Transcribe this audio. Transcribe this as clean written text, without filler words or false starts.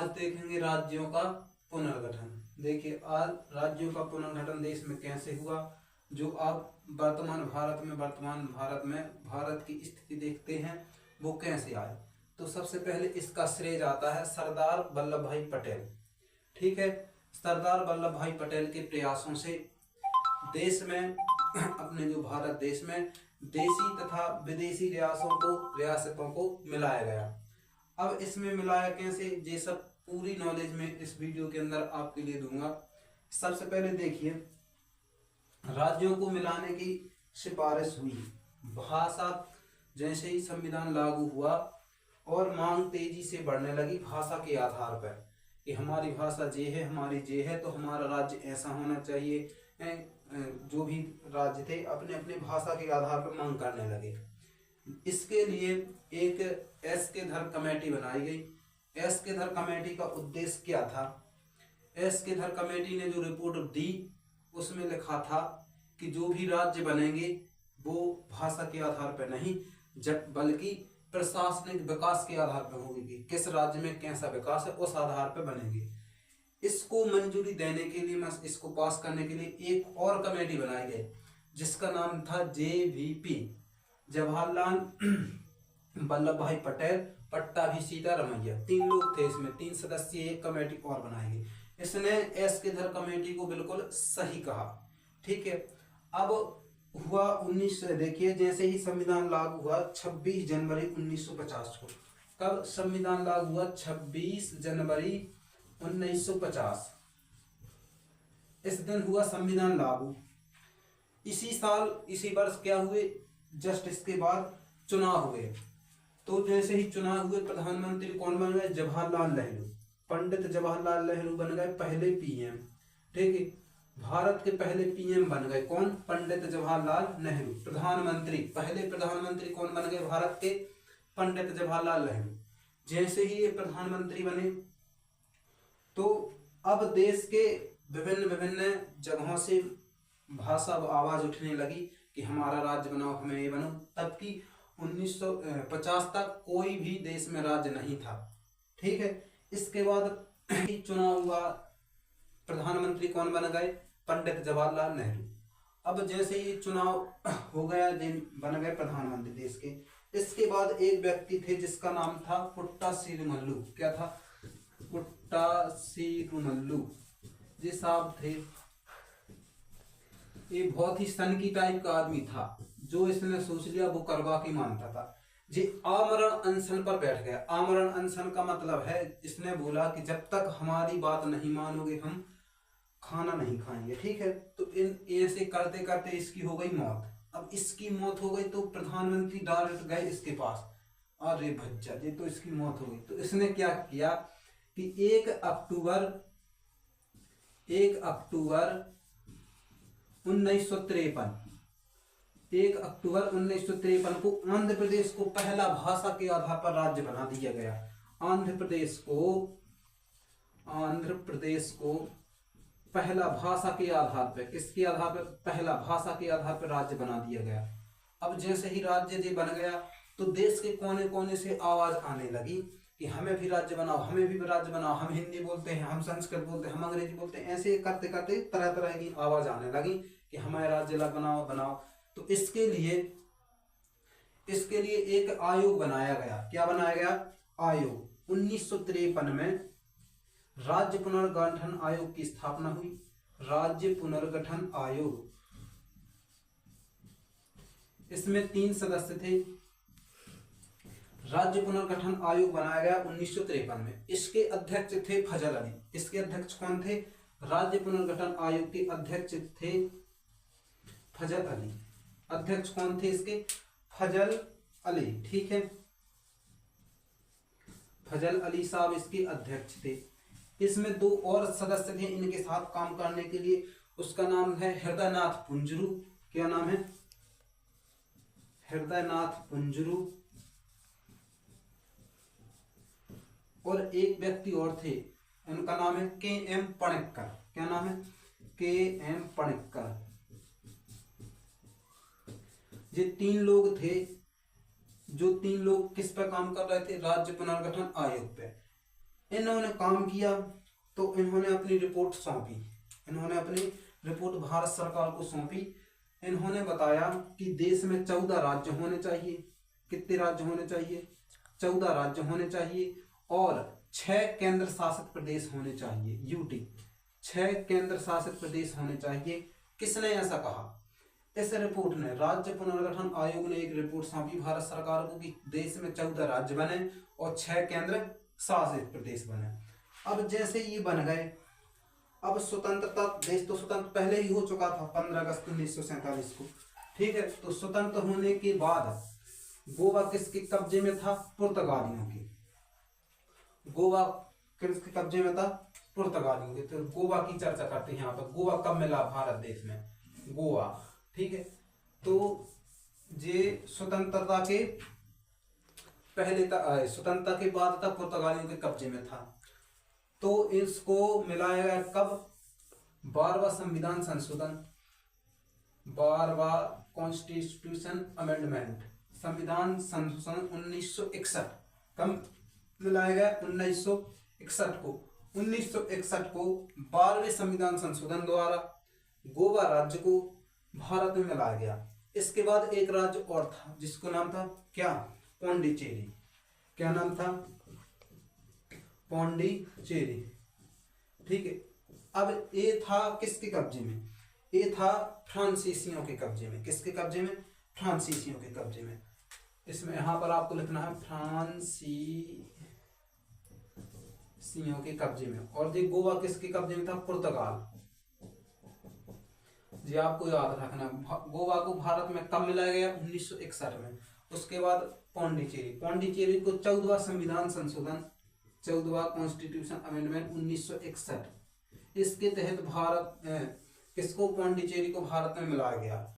आज देखेंगे राज्यों का पुनर्गठन। देखिए आज राज्यों का पुनर्गठन देश में कैसे हुआ, जो आप वर्तमान भारत में भारत की स्थिति देखते हैं वो कैसे आए। तो सबसे पहले इसका श्रेय जाता है सरदार वल्लभ भाई पटेल। ठीक है, सरदार वल्लभ भाई पटेल के प्रयासों से देश में अपने जो भारत देश में देसी तथा विदेशी रियासतों को मिलाया गया। अब इसमें मिलाया कैसे, ये सब पूरी नॉलेज में इस वीडियो के अंदर आपके लिए दूंगा। सबसे पहले देखिए, राज्यों को मिलाने की सिफारिश हुई। भाषा जैसे ही संविधान लागू हुआ और मांग तेजी से बढ़ने लगी भाषा के आधार पर कि हमारी भाषा ये है, हमारी ये है, तो हमारा राज्य ऐसा होना चाहिए। जो भी राज्य थे अपने अपने भाषा के आधार पर मांग करने लगे। इसके लिए एक एस के धर कमेटी बनाई गई। एस के धर कमेटी का उद्देश्य क्या था? एस के धर कमेटी ने जो रिपोर्ट दी उसमें लिखा था कि जो भी राज्य बनेंगे वो भाषा के आधार पर नहीं बल्कि प्रशासनिक विकास के आधार पर होगी कि किस राज्य में कैसा विकास है उस आधार पर बनेंगे। इसको मंजूरी देने के लिए, इसको पास करने के लिए एक और कमेटी बनाई गई जिसका नाम था JVP, जवाहरलाल वल्लभ भाई पटेल पट्टाभी सीतारमैया। 3 लोग थे इसमें, 3 सदस्यीय एक कमेटी और बनाई गई। इसने एस के धर कमेटी को बिल्कुल सही कहा। ठीक है, अब हुआ 19 देखिए जैसे ही संविधान लागू हुआ 26 जनवरी 1950 को। कब संविधान लागू हुआ? 26 जनवरी 1950। इस दिन हुआ संविधान लागू। इसी साल इसी वर्ष क्या हुए, जस्ट इसके बाद चुनाव हुए। तो जैसे ही चुनाव हुए प्रधानमंत्री कौन बन गए? जवाहरलाल नेहरू। पंडित जवाहरलाल नेहरू बन गए पहले PM। ठीक है, भारत के पहले PM बन गए कौन? पंडित जवाहरलाल नेहरू। पहले प्रधानमंत्री कौन बन गए भारत के? पंडित जवाहरलाल नेहरू। जैसे ही ये प्रधानमंत्री बने तो अब देश के विभिन्न जगहों से भाषा आवाज उठने लगी कि हमारा राज्य बनाओ, हमें ये बनाओ। तब की 1950 तक कोई भी देश में राज्य नहीं था। ठीक है, इसके बाद चुनाव हुआ, प्रधानमंत्री कौन बन गए? पंडित जवाहरलाल नेहरू। अब जैसे ही चुनाव हो गया, बन गए प्रधानमंत्री देश के। इसके बाद एक व्यक्ति थे जिसका नाम था पुट्टा सीरुमल्लू। क्या था? पुट्टा सीरुमल्लू जी साहब थे। ये बहुत ही सनकी टाइप का आदमी था। जो इसने सोच लिया वो करवा के मानता था। जी आमरण अनशन पर बैठ गया। आमरण अनशन का मतलब है इसने बोला कि जब तक हमारी बात नहीं मानोगे हम खाना नहीं खाएंगे। ठीक है, तो इन ऐसे करते करते इसकी हो गई मौत। अब इसकी मौत हो गई तो प्रधानमंत्री डायरेक्ट गए इसके पास, अरे भज्जा ये तो इसकी मौत हो गई। तो इसने क्या किया कि 1 अक्टूबर 1953 को आंध्र प्रदेश को पहला भाषा के आधार पर राज्य बना दिया गया। आंध्र प्रदेश को पहला भाषा के आधार पर, किसके आधार पर? पहला भाषा के आधार पर राज्य बना दिया गया। अब जैसे ही राज्य बन गया तो देश के कोने कोने से आवाज आने लगी कि हमें भी राज्य बनाओ, हमें भी राज्य बनाओ। हम हिंदी बोलते हैं, हम संस्कृत बोलते हैं, हम अंग्रेजी बोलते हैं। ऐसे करते करते तरह तरह की आवाज आने लगी कि हमें राज्य बनाओ। तो इसके लिए एक आयोग बनाया गया। क्या बनाया गया? आयोग। 1953 में राज्य पुनर्गठन आयोग की स्थापना हुई। राज्य पुनर्गठन आयोग, इसमें 3 सदस्य थे। राज्य पुनर्गठन आयोग बनाया गया 1953 में। इसके अध्यक्ष थे फजल अली। इसके अध्यक्ष कौन थे? राज्य पुनर्गठन आयोग के अध्यक्ष थे फजल अली। अध्यक्ष कौन थे इसके? फजल अली। ठीक है, फजल अली साहब इसके अध्यक्ष थे। इसमें 2 और सदस्य थे इनके साथ काम करने के लिए। उसका नाम है हृदयनाथ पुंजरू। क्या नाम है? हृदयनाथ पुंजरू। और एक व्यक्ति और थे, उनका नाम है KM पणिक्कर। क्या नाम है? KM पणिक्कर। ये 3 लोग थे। जो 3 लोग किस पर काम कर रहे थे? राज्य पुनर्गठन आयोग पे। इन्होंने काम किया तो इन्होंने अपनी रिपोर्ट सौंपी, इन्होंने अपनी रिपोर्ट भारत सरकार को सौंपी। इन्होंने बताया कि देश में 14 राज्य होने चाहिए। कितने राज्य होने चाहिए? 14 राज्य होने चाहिए और 6 केंद्र शासित प्रदेश होने चाहिए, यूटी। 6 केंद्र शासित प्रदेश होने चाहिए। किसने ऐसा कहा? इस रिपोर्ट ने, राज्य पुनर्गठन आयोग ने एक रिपोर्ट सौंपी भारत सरकार को कि देश में 14 राज्य बने और 6 केंद्र शासित प्रदेश बने। अब जैसे ये बन गए, अब स्वतंत्रता, देश तो स्वतंत्र पहले ही हो चुका था 15 अगस्त 1947 को, ठीक है। तो स्वतंत्र होने के बाद गोवा किसके कब्जे में था? पुर्तगालियों के। गोवा किसके कब्जे में था? पुर्तगालियों के। तो गोवा की चर्चा करते हैं यहाँ पर। गोवा कब मिला भारत देश में? गोवा, ठीक है। तो ये स्वतंत्रता के पहले था, स्वतंत्रता के बाद था, पुर्तगालियों के कब्जे में था। तो इसको मिलाया गया कब? 12वां संविधान संशोधन, 12वां कॉन्स्टिट्यूशन अमेंडमेंट, संविधान संशोधन 1961। कब मिलाया गया? 1961 को। 1961 को 12वें संविधान संशोधन द्वारा गोवा राज्य को भारत में मिलाया गया। इसके बाद एक राज्य और था जिसको नाम था क्या? पौंडीचेरी। क्या नाम था? पौंडीचेरी, ठीक है। अब ये था किसके कब्जे में? ये था फ्रांसीसियों के कब्जे में। किसके कब्जे में? फ्रांसीसियों के कब्जे में। इसमें यहां पर आपको लिखना है फ्रांसीसियों के कब्जे में। और ये गोवा किसके कब्जे में था? पुर्तगाल। ये आपको याद रखना। गोवा को भारत में कब मिलाया गया? 1961 में। उसके बाद पौंडीचेरी, पौंडीचेरी को 14वां संविधान संशोधन, 14वां कॉन्स्टिट्यूशन अमेंडमेंट 1961, इसके तहत भारत किसको? पौंडीचेरी को भारत में मिलाया गया।